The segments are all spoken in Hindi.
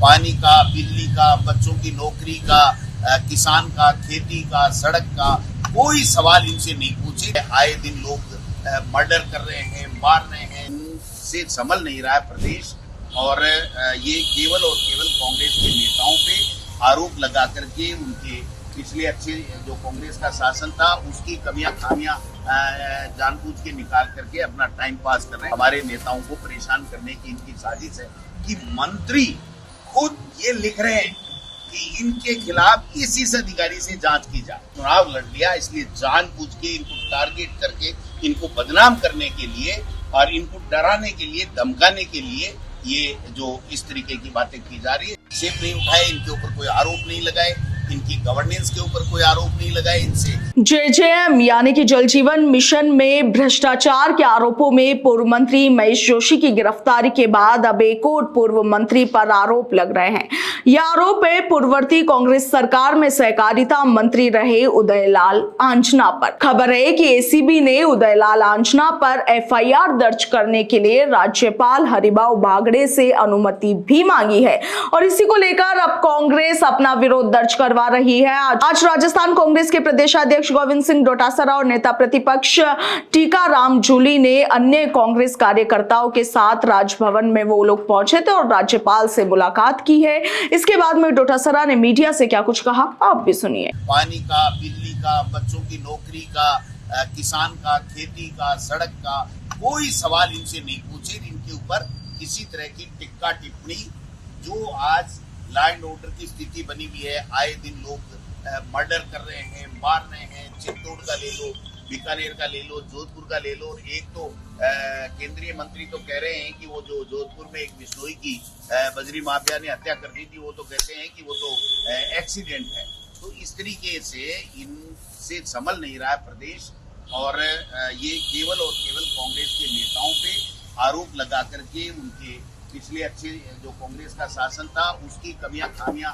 पानी का, बिजली का, बच्चों की नौकरी का, किसान का, खेती का, सड़क का कोई सवाल इनसे नहीं पूछे। आए दिन लोग मर्डर कर रहे हैं, मार रहे हैं, इनसे संभल नहीं रहा है प्रदेश। और ये केवल और केवल कांग्रेस के नेताओं पे आरोप लगा करके उनके पिछले अच्छे जो कांग्रेस का शासन था उसकी कमियां खामियां जानबूझ के निकाल करके अपना टाइम पास कर रहे हैं। हमारे नेताओं को परेशान करने की इनकी साजिश है कि मंत्री खुद ये लिख रहे हैं कि इनके खिलाफ इस अधिकारी से जांच की जाए। चुनाव लड़ लिया इसलिए जानबूझ के इनको टारगेट करके इनको बदनाम करने के लिए और इनको डराने के लिए, धमकाने के लिए ये जो इस तरीके की बातें की जा रही है। सेफ नहीं उठाए, इनके ऊपर कोई आरोप नहीं लगाए, इनकी गवर्नेंस के ऊपर कोई आरोप नहीं लगाए। इनसे JJM यानी कि जल जीवन मिशन में भ्रष्टाचार के आरोपों में पूर्व मंत्री महेश जोशी की गिरफ्तारी के बाद अब एक और पूर्व मंत्री पर आरोप लग रहे हैं। यह आरोप है पूर्ववर्ती कांग्रेस सरकार में सहकारिता मंत्री रहे उदयलाल आंजना पर। खबर है कि ACB ने उदयलाल आंजना पर FIR दर्ज करने के लिए राज्यपाल हरिभाऊ बागड़े से अनुमति भी मांगी है और इसी को लेकर अब कांग्रेस अपना विरोध दर्ज करवा रही है। आज राजस्थान कांग्रेस के प्रदेशाध्यक्ष गोविंद सिंह डोटासरा और नेता प्रतिपक्ष टीकाराम जूली ने अन्य कांग्रेस कार्यकर्ताओं के साथ राजभवन में वो लोग पहुंचे थे और राज्यपाल से मुलाकात की है। इसके बाद में डोटासरा ने मीडिया से क्या कुछ कहा आप भी सुनिए। पानी का, बिजली का, बच्चों की नौकरी का, किसान का, खेती का, सड़क का कोई सवाल इनसे नहीं पूछे। इनके ऊपर किसी तरह की टिक्का टिप्पणी, जो आज लॉ एंड ऑर्डर की स्थिति बनी हुई है, आए दिन लोग मर्डर कर रहे हैं, मार रहे हैं। चित्तौड़ का ले लो, बीकानेर का ले लो, जोधपुर का ले लो। और एक तो केंद्रीय मंत्री तो कह रहे हैं कि वो जो जोधपुर में एक बिश्नोई की बजरी माफिया ने हत्या कर दी थी, वो तो कहते हैं कि वो तो एक्सीडेंट है। तो इस तरीके से इनसे संभल नहीं रहा है प्रदेश। और ये केवल और केवल कांग्रेस के नेताओं पे आरोप लगा करके उनके पिछले अच्छे जो कांग्रेस का शासन था उसकी कमियां खामियां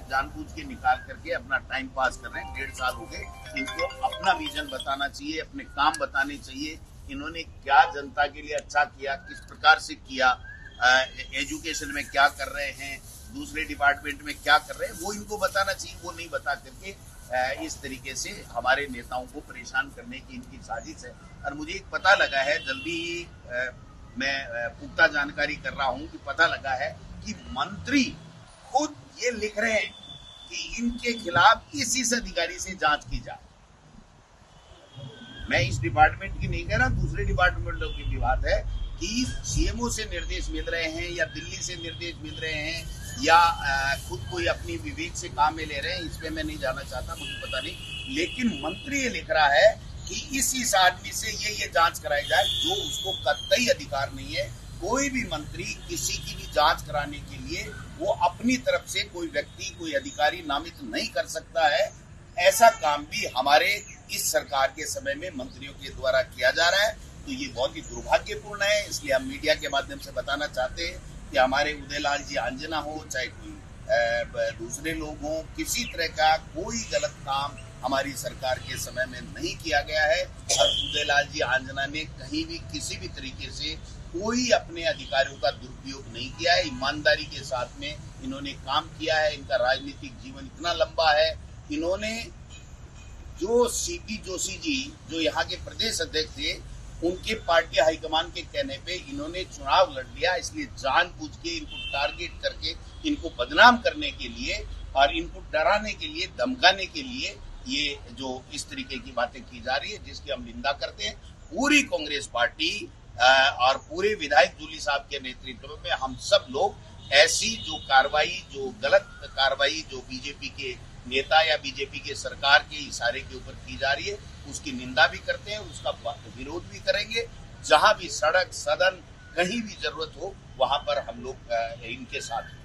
जानबूझ के निकाल करके अपना टाइम पास कर रहे हैं। 1.5 साल हो गए। इनको अपना विजन बताना चाहिए, अपने काम बताने चाहिए। इन्होंने क्या जनता के लिए अच्छा किया, किस प्रकार से किया, एजुकेशन में क्या कर रहे हैं, दूसरे डिपार्टमेंट में क्या कर रहे हैं, वो इनको बताना चाहिए। वो नहीं बता करके इस तरीके से हमारे नेताओं को परेशान करने की इनकी साजिश है। और मुझे एक पता लगा है, जल्दी ही मैं पुख्ता जानकारी कर रहा हूं कि पता लगा है कि मंत्री खुद ये लिख रहे हैं कि इनके खिलाफ इस अधिकारी से जांच की जाए। मैं इस डिपार्टमेंट की नहीं कह रहा, दूसरे डिपार्टमेंटों की भी बात है कि CMO से निर्देश मिल रहे हैं या दिल्ली से निर्देश मिल रहे हैं या खुद कोई अपनी विवेक से काम में ले रहे हैं। इस पे मैं नहीं जाना चाहता, मुझे पता नहीं। लेकिन मंत्री ये लिख रहा है कि इस आदमी से ये जांच कराई जाए, जो उसको कतई अधिकार नहीं है। कोई भी मंत्री किसी की भी जांच कराने के लिए वो अपनी तरफ से कोई व्यक्ति, कोई अधिकारी नामित नहीं कर सकता है। ऐसा काम भी हमारे इस सरकार के समय में मंत्रियों के द्वारा किया जा रहा है। तो ये बहुत ही दुर्भाग्यपूर्ण है। इसलिए हम मीडिया के माध्यम से बताना चाहते हैं कि हमारे उदयलाल जी आंजना हो, चाहे कोई दूसरे लोग हों, किसी तरह का कोई गलत काम हमारी सरकार के समय में नहीं किया गया है। और उदयलाल जी आंजना ने कहीं भी किसी भी तरीके से कोई अपने अधिकारियों का दुरुपयोग नहीं किया है। ईमानदारी के साथ में इन्होंने काम किया है। इनका राजनीतिक जीवन इतना लंबा है। इन्होंने जो CP जोशी जी, जो यहाँ के प्रदेश अध्यक्ष थे, उनके पार्टी हाईकमान के कहने पे इन्होंने चुनाव लड़ लिया। इसलिए जानबूझ के इनको टारगेट करके इनको बदनाम करने के लिए और इनको डराने के लिए, धमकाने के लिए ये जो इस तरीके की बातें की जा रही है, जिसकी हम निंदा करते हैं। पूरी कांग्रेस पार्टी और पूरे विधायक जूली साहब के नेतृत्व में हम सब लोग ऐसी जो कार्रवाई, जो गलत कार्रवाई जो बीजेपी के नेता या बीजेपी के सरकार के इशारे के ऊपर की जा रही है, उसकी निंदा भी करते हैं, उसका विरोध भी करेंगे। जहां भी सड़क, सदन, कहीं भी जरूरत हो, वहां पर हम लोग इनके साथ